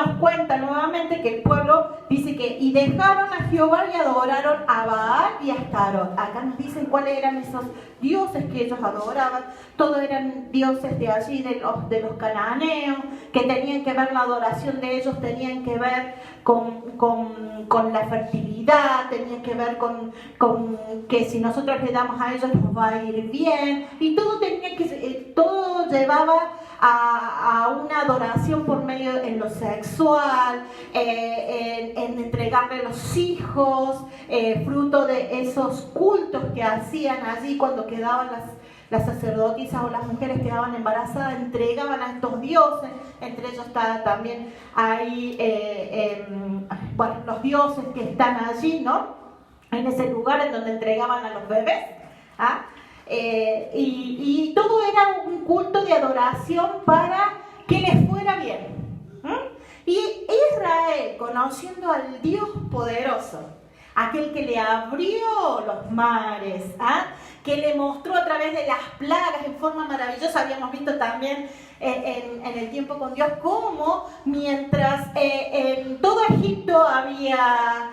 nos cuenta nuevamente que el pueblo dice que y dejaron a Jehová y adoraron a Baal y a Astarot. Acá nos dicen cuáles eran esos dioses que ellos adoraban. Todos eran dioses de allí, de los cananeos, que tenían que ver la adoración de ellos, tenían que ver con la fertilidad, tenían que ver con que si nosotros le damos a ellos nos va a ir bien, y todo todo llevaba a una adoración por medio en lo sexual, en entregarle los hijos, fruto de esos cultos que hacían allí cuando quedaban las sacerdotisas o las mujeres quedaban embarazadas, entregaban a estos dioses. Entre ellos está también ahí los dioses que están allí, ¿no? En ese lugar en donde entregaban a los bebés. ¿Ah? Y todo era un culto de adoración para que les fuera bien. Y Israel, conociendo al Dios poderoso, aquel que le abrió los mares, que le mostró a través de las plagas en forma maravillosa. Habíamos visto también en el tiempo con Dios cómo mientras en todo Egipto había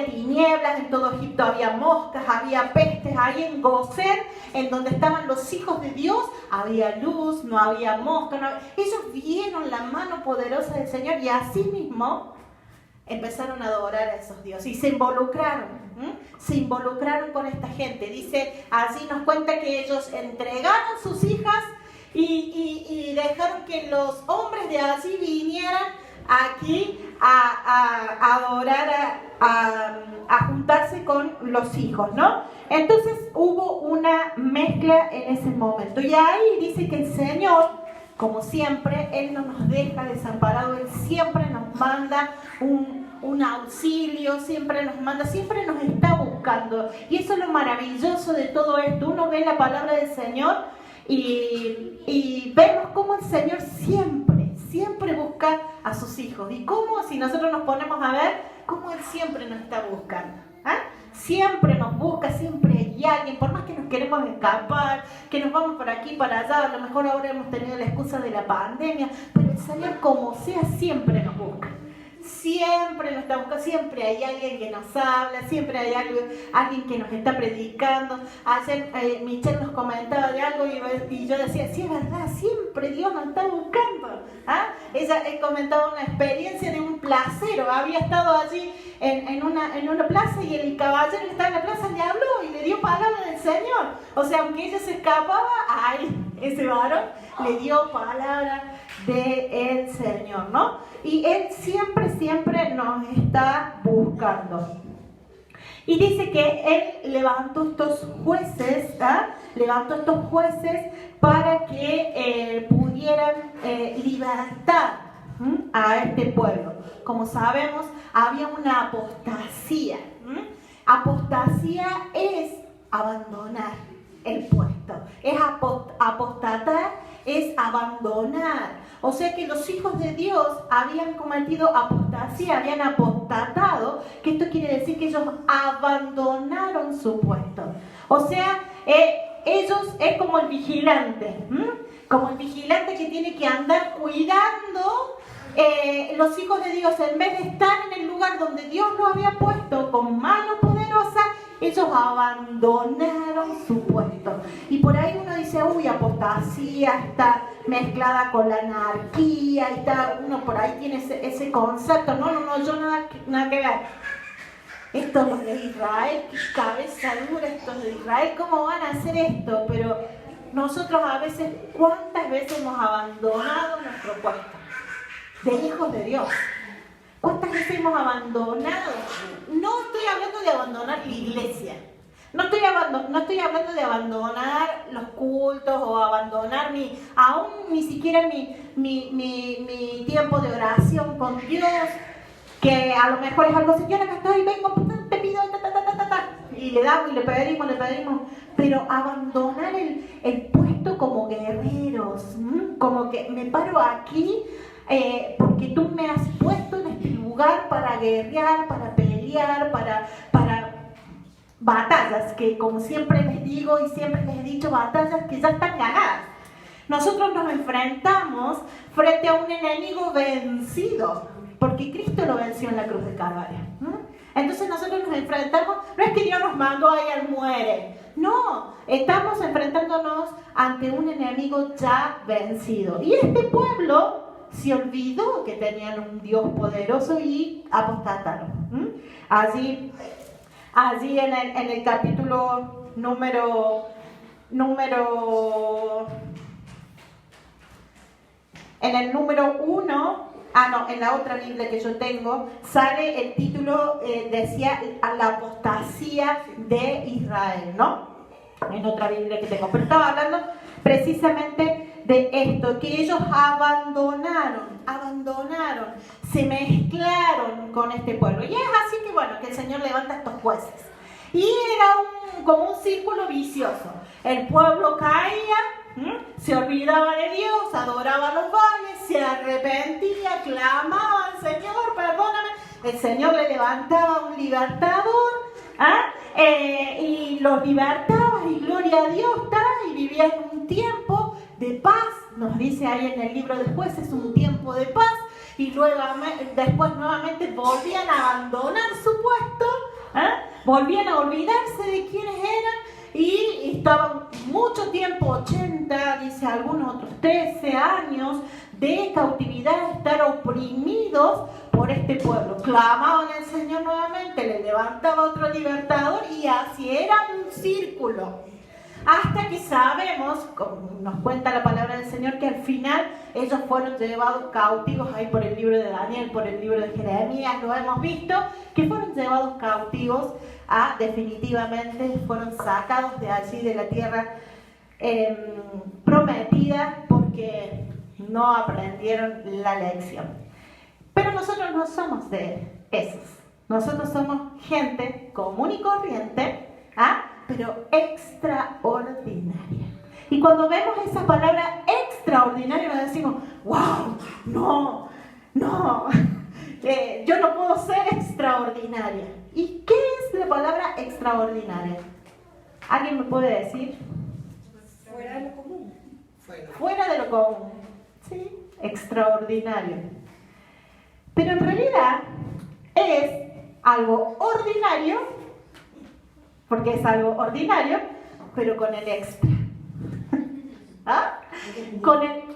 tinieblas, en todo Egipto había moscas, había pestes, ahí en Gosén, en donde estaban los hijos de Dios, había luz, no había mosca. Ellos vieron la mano poderosa del Señor y así mismo empezaron a adorar a esos dioses y se involucraron con esta gente. Dice, así nos cuenta que ellos entregaron sus hijas y dejaron que los hombres de allí vinieran aquí a adorar, a juntarse con los hijos, ¿no? Entonces hubo una mezcla en ese momento. Y ahí dice que el Señor, como siempre, Él no nos deja desamparados, Él siempre nos manda un auxilio, siempre nos está buscando. Y eso es lo maravilloso de todo esto. Uno ve la palabra del Señor y vemos cómo el Señor siempre busca a sus hijos. Y cómo, si nosotros nos ponemos a ver, cómo Él siempre nos está buscando. Siempre nos busca, siempre hay alguien, por más que nos queremos escapar, que nos vamos por aquí, para allá, a lo mejor ahora hemos tenido la excusa de la pandemia, pero el Señor como sea siempre nos busca. Siempre nos está buscando, siempre hay alguien que nos habla, siempre hay alguien que nos está predicando. Ayer Michelle nos comentaba de algo y yo decía, sí, es verdad, siempre Dios nos está buscando. Ella comentaba una experiencia de un placero, había estado allí en una plaza y el caballero que estaba en la plaza le habló y le dio palabra del Señor. O sea, aunque ella se escapaba, ese varón le dio palabra del Señor, ¿no? Y Él siempre nos está buscando. Y dice que Él levantó estos jueces, para que pudieran libertar a este pueblo. Como sabemos, había una apostasía. Apostasía es abandonar el puesto, es apostatar, es abandonar. O sea que los hijos de Dios habían cometido apostasía, habían apostatado, que esto quiere decir que ellos abandonaron su puesto. O sea, ellos es como el vigilante, que tiene que andar cuidando. Los hijos de Dios, en vez de estar en el lugar donde Dios los había puesto con mano poderosa, ellos abandonaron su puesto. Y por ahí uno dice, apostasía está mezclada con la anarquía, uno por ahí tiene ese concepto. No, yo nada que ver. Estos los de Israel, qué cabeza dura estos de Israel, ¿cómo van a hacer esto? Pero nosotros a veces, ¿cuántas veces hemos abandonado nuestro puesto de hijos de Dios? ¿Cuántas veces hemos abandonado? No estoy hablando de abandonar la iglesia. No estoy hablando de abandonar los cultos o abandonar ni siquiera mi tiempo de oración con Dios, que a lo mejor es algo, Señor, acá estoy, vengo, te pido, y le damos y le pedimos, pero abandonar el puesto como guerreros, como que me paro aquí porque tú me has puesto en este lugar para guerrear, para pelear, para batallas que, como siempre les digo y siempre les he dicho, batallas que ya están ganadas. Nosotros nos enfrentamos frente a un enemigo vencido, porque Cristo lo venció en la cruz de Calvario. Entonces nosotros nos enfrentamos, no es que Dios nos mandó ahí al muere, no, estamos enfrentándonos ante un enemigo ya vencido. Y este pueblo se olvidó que tenían un Dios poderoso y apostataron. Allí en el capítulo en el número 1, en la otra Biblia que yo tengo, sale el título, decía la apostasía de Israel, ¿no? En otra Biblia que tengo. Pero estaba hablando precisamente de esto, que ellos abandonaron, se mezclaron con este pueblo. Y es así que, bueno, que el Señor levanta a estos jueces. Y era como un círculo vicioso. El pueblo caía, se olvidaba de Dios, adoraba a los baales, se arrepentía, clamaba al Señor, perdóname. El Señor le levantaba un libertador, y los libertaba, y gloria a Dios, y vivían un tiempo de paz. Nos dice ahí en el libro de Jueces, un tiempo de paz, y luego después nuevamente volvían a abandonar su puesto, volvían a olvidarse de quiénes eran, y estaban mucho tiempo, 80, dice algunos otros 13 años de cautividad, estar oprimidos por este pueblo. Clamaban al Señor nuevamente, le levantaba otro libertador, y así era un círculo. Hasta que sabemos, como nos cuenta la palabra del Señor, que al final ellos fueron llevados cautivos, ahí por el libro de Daniel, por el libro de Jeremías, lo hemos visto, que fueron llevados cautivos definitivamente, fueron sacados de allí, de la tierra prometida, porque no aprendieron la lección. Pero nosotros no somos de esos. Nosotros somos gente común y corriente, pero extraordinaria. Y cuando vemos esa palabra extraordinaria nos decimos, wow, no, yo no puedo ser extraordinaria. ¿Y qué es la palabra extraordinaria? ¿Alguien me puede decir? Fuera de lo común. Fuera de lo común. Sí, extraordinario. Pero en realidad es algo ordinario, porque es algo ordinario, pero con el extra.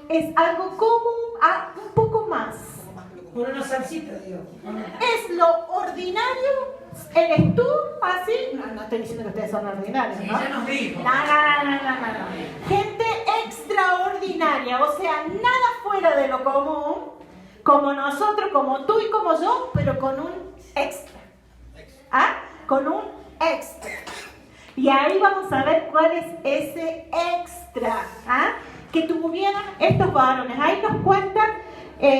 Es algo común, un poco más. Con una salsita, digo. Es lo ordinario, eres tú, así. No estoy diciendo que ustedes son ordinarios, ¿no? Ya nos dijo. No. Gente extraordinaria, o sea, nada fuera de lo común, como nosotros, como tú y como yo, pero con un extra. Con un extra. Y ahí vamos a ver cuál es ese extra que tuvieron estos varones. Ahí nos cuentan,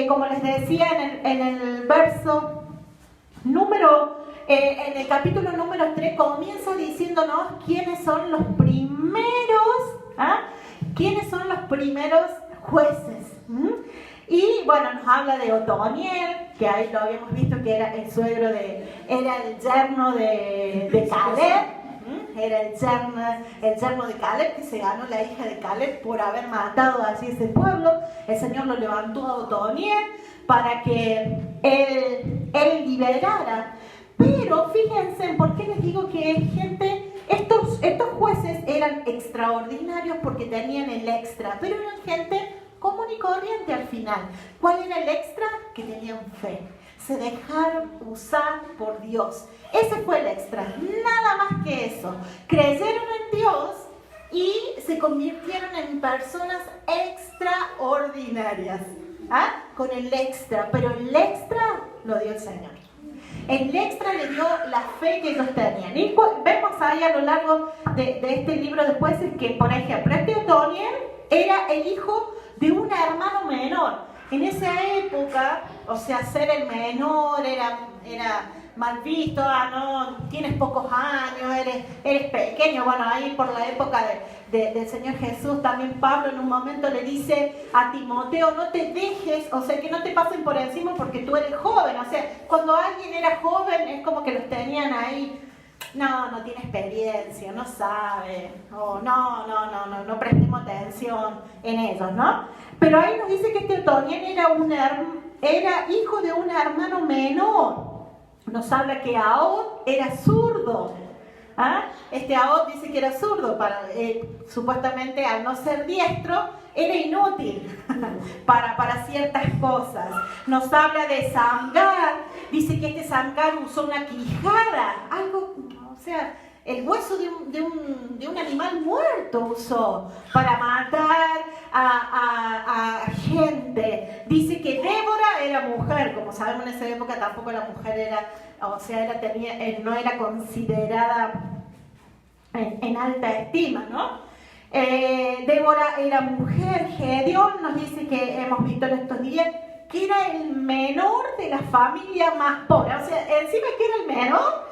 como les decía en el verso en el capítulo número 3, comienza diciéndonos quiénes son los primeros jueces. Y bueno, nos habla de Otoniel, que ahí lo habíamos visto que era el yerno de Caleb. Era el yerno de Caleb, que se ganó la hija de Caleb por haber matado así ese pueblo. El Señor lo levantó a Otoniel para que él liberara. Pero fíjense, ¿por qué les digo que estos jueces eran extraordinarios? Porque tenían el extra, pero eran gente común y corriente al final. ¿Cuál era el extra? Que tenían fe. Se dejaron usar por Dios. Ese fue el extra, nada más que eso. Creyeron en Dios y se convirtieron en personas extraordinarias. Con el extra, pero el extra lo dio el Señor. El extra le dio la fe que ellos tenían. Y vemos ahí a lo largo de este libro de Jueces que, por ejemplo, este Otoniel era el hijo de un hermano menor. En esa época, o sea, ser el menor era mal visto, no, tienes pocos años, eres pequeño. Bueno, ahí por la época del Señor Jesús, también Pablo en un momento le dice a Timoteo, no te dejes, o sea, que no te pasen por encima porque tú eres joven. O sea, cuando alguien era joven es como que los tenían ahí no tiene experiencia, no sabe, o no prestemos atención en ellos, ¿no? Pero ahí nos dice que este Otoniel era hijo de un hermano menor. Nos habla que Ahod era zurdo. ¿Ah? Este Ahod dice que era zurdo, supuestamente al no ser diestro, era inútil para ciertas cosas. Nos habla de Samgar, dice que este Samgar usó una quijada, algo, o sea, el hueso de un animal muerto usó para matar a gente. Dice que Débora era mujer, como sabemos en esa época tampoco la mujer era, o sea, no era considerada en alta estima, ¿no? Débora era mujer. Gedeón nos dice que hemos visto en estos días que era el menor de la familia más pobre, o sea, encima que era el menor,